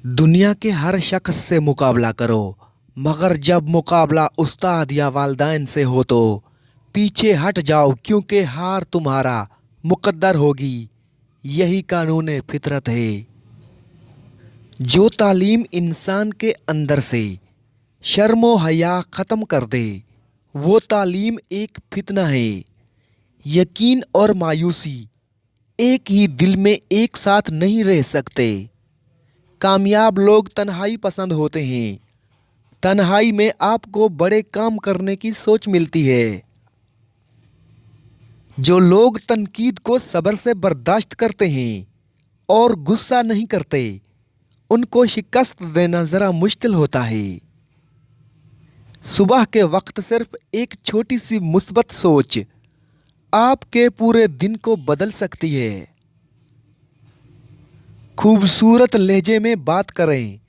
दुनिया के हर शख्स से मुकाबला करो, मगर जब मुकाबला उस्ताद या वालिदैन से हो तो पीछे हट जाओ, क्योंकि हार तुम्हारा मुकद्दर होगी। यही कानून फितरत है। जो तालीम इंसान के अंदर से शर्म व हया ख़त्म कर दे, वो तालीम एक फितना है। यकीन और मायूसी एक ही दिल में एक साथ नहीं रह सकते। कामयाब लोग तन्हाई पसंद होते हैं। तन्हाई में आपको बड़े काम करने की सोच मिलती है। जो लोग तनकीद को सब्र से बर्दाश्त करते हैं और गुस्सा नहीं करते, उनको शिकस्त देना ज़रा मुश्किल होता है। सुबह के वक्त सिर्फ एक छोटी सी मुस्बत सोच आपके पूरे दिन को बदल सकती है। खूबसूरत लहजे में बात करें,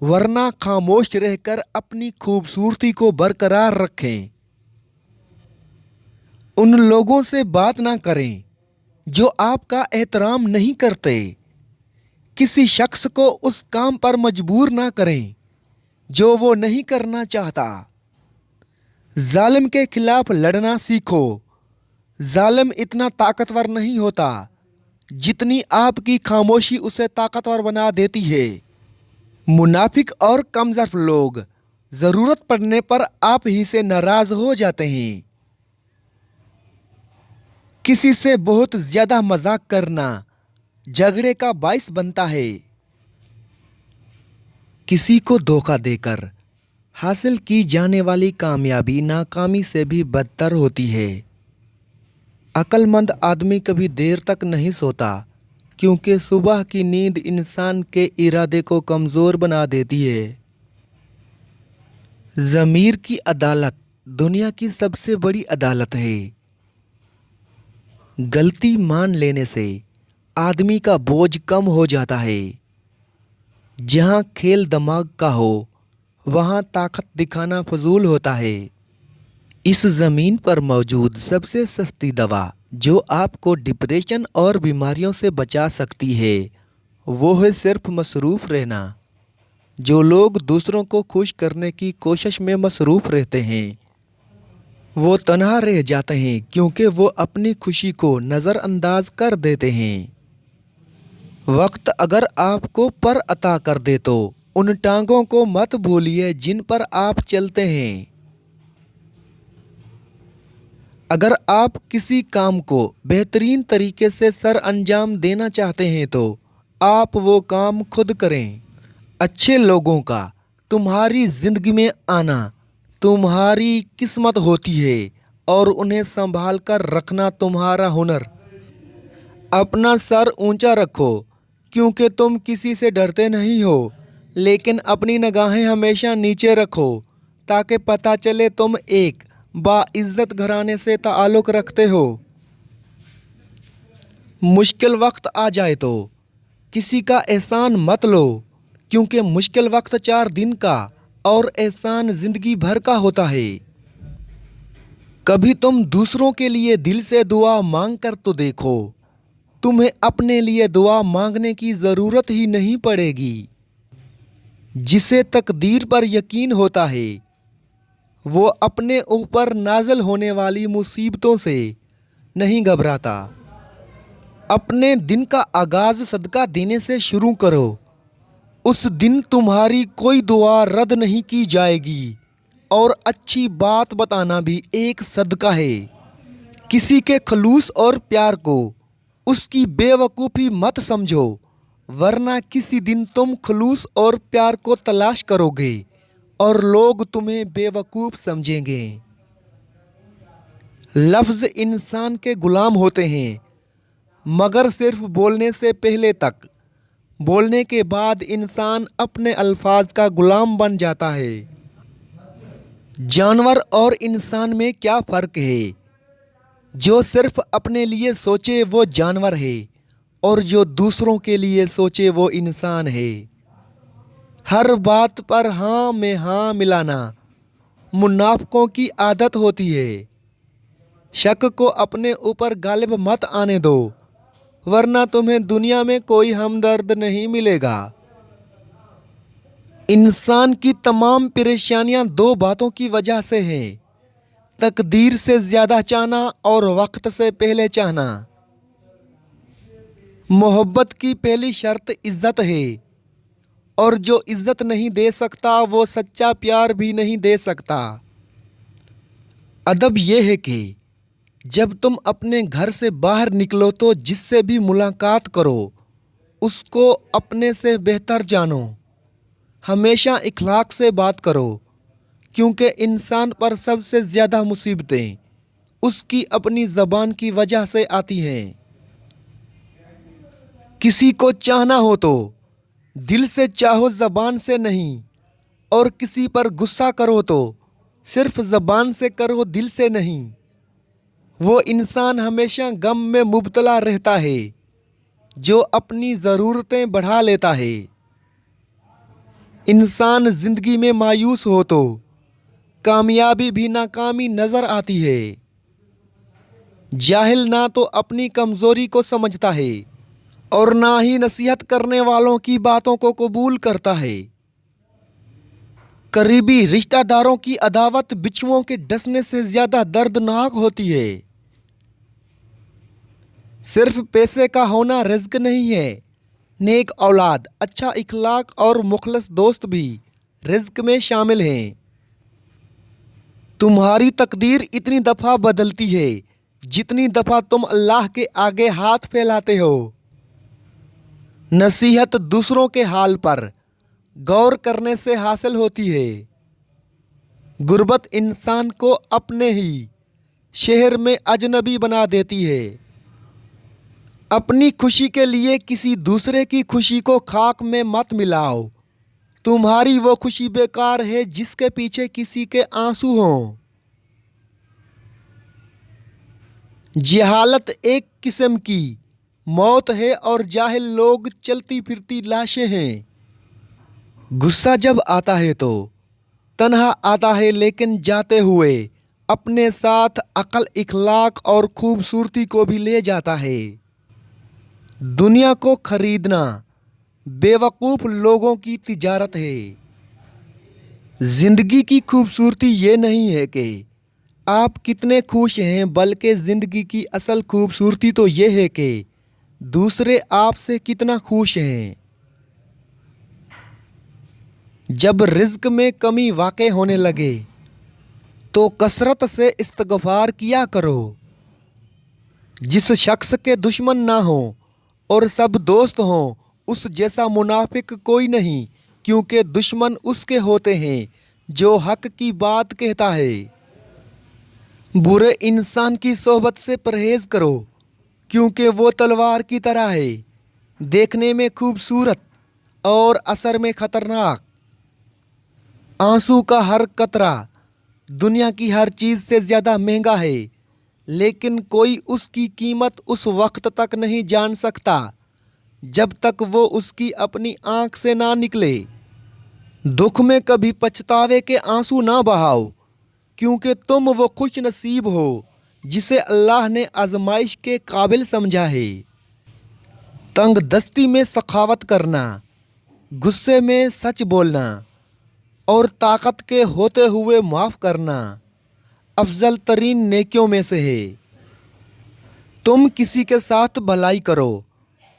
वरना खामोश रहकर अपनी खूबसूरती को बरकरार रखें। उन लोगों से बात ना करें जो आपका एहतराम नहीं करते। किसी शख्स को उस काम पर मजबूर ना करें जो वो नहीं करना चाहता। जालिम के खिलाफ लड़ना सीखो। जालिम इतना ताकतवर नहीं होता जितनी आपकी खामोशी उसे ताकतवर बना देती है। मुनाफिक और कमज़ोर लोग ज़रूरत पड़ने पर आप ही से नाराज़ हो जाते हैं। किसी से बहुत ज़्यादा मजाक करना झगड़े का बाइस बनता है। किसी को धोखा देकर हासिल की जाने वाली कामयाबी नाकामी से भी बदतर होती है। अक्लमंद आदमी कभी देर तक नहीं सोता, क्योंकि सुबह की नींद इंसान के इरादे को कमज़ोर बना देती है। ज़मीर की अदालत दुनिया की सबसे बड़ी अदालत है। गलती मान लेने से आदमी का बोझ कम हो जाता है। जहाँ खेल दिमाग का हो, वहाँ ताकत दिखाना फजूल होता है। इस ज़मीन पर मौजूद सबसे सस्ती दवा जो आपको डिप्रेशन और बीमारियों से बचा सकती है, वो है सिर्फ मसरूफ़ रहना। जो लोग दूसरों को खुश करने की कोशिश में मसरूफ़ रहते हैं, वो तन्हा रह जाते हैं, क्योंकि वो अपनी खुशी को नज़रअंदाज कर देते हैं। वक्त अगर आपको पर अता कर दे तो उन टांगों को मत भूलिए जिन पर आप चलते हैं। अगर आप किसी काम को बेहतरीन तरीके से सर अंजाम देना चाहते हैं तो आप वो काम खुद करें। अच्छे लोगों का तुम्हारी ज़िंदगी में आना तुम्हारी किस्मत होती है और उन्हें संभाल कर रखना तुम्हारा हुनर। अपना सर ऊंचा रखो, क्योंकि तुम किसी से डरते नहीं हो, लेकिन अपनी निगाहें हमेशा नीचे रखो ताकि पता चले तुम एक बाइज्जत घराने से ताल्लुक़ रखते हो। मुश्किल वक्त आ जाए तो किसी का एहसान मत लो, क्योंकि मुश्किल वक्त 4 दिन का और एहसान ज़िंदगी भर का होता है। कभी तुम दूसरों के लिए दिल से दुआ मांग कर तो देखो, तुम्हें अपने लिए दुआ मांगने की ज़रूरत ही नहीं पड़ेगी। जिसे तकदीर पर यकीन होता है, वो अपने ऊपर नाज़िल होने वाली मुसीबतों से नहीं घबराता। अपने दिन का आगाज़ सदका देने से शुरू करो। उस दिन तुम्हारी कोई दुआ रद्द नहीं की जाएगी और अच्छी बात बताना भी एक सदका है। किसी के खलूस और प्यार को उसकी बेवकूफ़ी मत समझो, वरना किसी दिन तुम खलूस और प्यार को तलाश करोगे और लोग तुम्हें बेवकूफ़ समझेंगे। लफ्ज़ इंसान के गुलाम होते हैं, मगर सिर्फ बोलने से पहले तक। बोलने के बाद इंसान अपने अल्फाज का गुलाम बन जाता है। जानवर और इंसान में क्या फ़र्क है? जो सिर्फ अपने लिए सोचे वो जानवर है, और जो दूसरों के लिए सोचे वो इंसान है। हर बात पर हाँ में हाँ मिलाना मुनाफिकों की आदत होती है। शक को अपने ऊपर गालिब मत आने दो, वरना तुम्हें दुनिया में कोई हमदर्द नहीं मिलेगा। इंसान की तमाम परेशानियां दो बातों की वजह से हैं। तकदीर से ज़्यादा चाहना और वक्त से पहले चाहना। मोहब्बत की पहली शर्त इज्जत है, और जो इज्जत नहीं दे सकता वो सच्चा प्यार भी नहीं दे सकता। अदब यह है कि जब तुम अपने घर से बाहर निकलो तो जिससे भी मुलाकात करो उसको अपने से बेहतर जानो। हमेशा इखलाक से बात करो, क्योंकि इंसान पर सबसे ज़्यादा मुसीबतें उसकी अपनी ज़बान की वजह से आती हैं। किसी को चाहना हो तो दिल से चाहो, ज़बान से नहीं। और किसी पर गुस्सा करो तो सिर्फ ज़बान से करो, दिल से नहीं। वो इंसान हमेशा गम में मुब्तला रहता है जो अपनी ज़रूरतें बढ़ा लेता है। इंसान ज़िंदगी में मायूस हो तो कामयाबी भी नाकामी नज़र आती है। जाहिल ना तो अपनी कमज़ोरी को समझता है और ना ही नसीहत करने वालों की बातों को कबूल करता है। करीबी रिश्तेदारों की अदावत बिच्छुओं के डसने से ज़्यादा दर्दनाक होती है। सिर्फ पैसे का होना रिज़्क नहीं है, नेक औलाद, अच्छा इखलाक और मुखलस दोस्त भी रिज़्क में शामिल हैं। तुम्हारी तकदीर इतनी दफ़ा बदलती है जितनी दफ़ा तुम अल्लाह के आगे हाथ फैलाते हो। नसीहत दूसरों के हाल पर गौर करने से हासिल होती है। गुर्बत इंसान को अपने ही शहर में अजनबी बना देती है। अपनी खुशी के लिए किसी दूसरे की खुशी को खाक में मत मिलाओ। तुम्हारी वो खुशी बेकार है जिसके पीछे किसी के आंसू हों। जहालत एक किस्म की मौत है और जाहिल लोग चलती फिरती लाशें हैं। गुस्सा जब आता है तो तन्हा आता है, लेकिन जाते हुए अपने साथ अक्ल, इखलाक और खूबसूरती को भी ले जाता है। दुनिया को खरीदना बेवकूफ़ लोगों की तिजारत है। ज़िंदगी की खूबसूरती ये नहीं है कि आप कितने खुश हैं, बल्कि ज़िंदगी की असल खूबसूरती तो ये है कि दूसरे आपसे कितना खुश हैं। जब रिज़्क में कमी वाक़ई होने लगे तो कसरत से इस्तग़फ़ार किया करो। जिस शख्स के दुश्मन ना हो और सब दोस्त हों, उस जैसा मुनाफिक कोई नहीं, क्योंकि दुश्मन उसके होते हैं जो हक की बात कहता है। बुरे इंसान की सोहबत से परहेज़ करो, क्योंकि वो तलवार की तरह है, देखने में खूबसूरत और असर में ख़तरनाक। आंसू का हर कतरा दुनिया की हर चीज़ से ज़्यादा महंगा है, लेकिन कोई उसकी कीमत उस वक्त तक नहीं जान सकता जब तक वो उसकी अपनी आंख से ना निकले। दुख में कभी पछतावे के आंसू ना बहाओ, क्योंकि तुम वो खुश नसीब हो जिसे अल्लाह ने आजमाइश के काबिल समझा है। तंग दस्ती में सखावत करना, गुस्से में सच बोलना और ताकत के होते हुए माफ़ करना अफजल तरीन नेकियों में से है। तुम किसी के साथ भलाई करो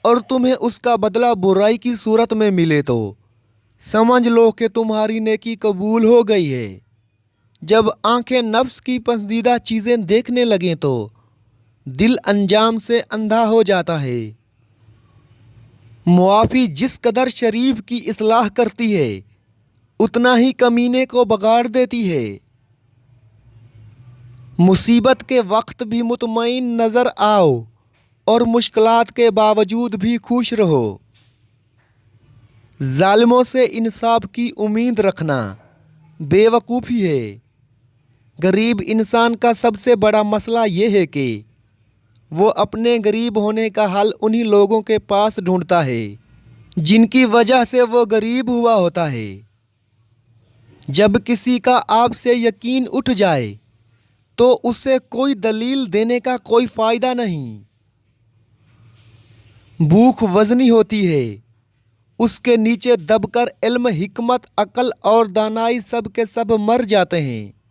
और तुम्हें उसका बदला बुराई की सूरत में मिले तो समझ लो कि तुम्हारी नेकी कबूल हो गई है। जब आंखें नफ्स की पसंदीदा चीज़ें देखने लगें तो दिल अंजाम से अंधा हो जाता है। मुआफ़ी जिस कदर शरीफ की इस्लाह करती है उतना ही कमीने को बिगाड़ देती है। मुसीबत के वक्त भी मुतमईन नज़र आओ और मुश्किलात के बावजूद भी खुश रहो। जालिमों से इंसाफ की उम्मीद रखना बेवकूफ़ी है। गरीब इंसान का सबसे बड़ा मसला ये है कि वो अपने गरीब होने का हल उन्हीं लोगों के पास ढूंढता है जिनकी वजह से वो गरीब हुआ होता है। जब किसी का आपसे यकीन उठ जाए तो उसे कोई दलील देने का कोई फ़ायदा नहीं। भूख वज़नी होती है उसके नीचे दबकर इल्म, हिकमत, अकल और दानाई सब के सब मर जाते हैं।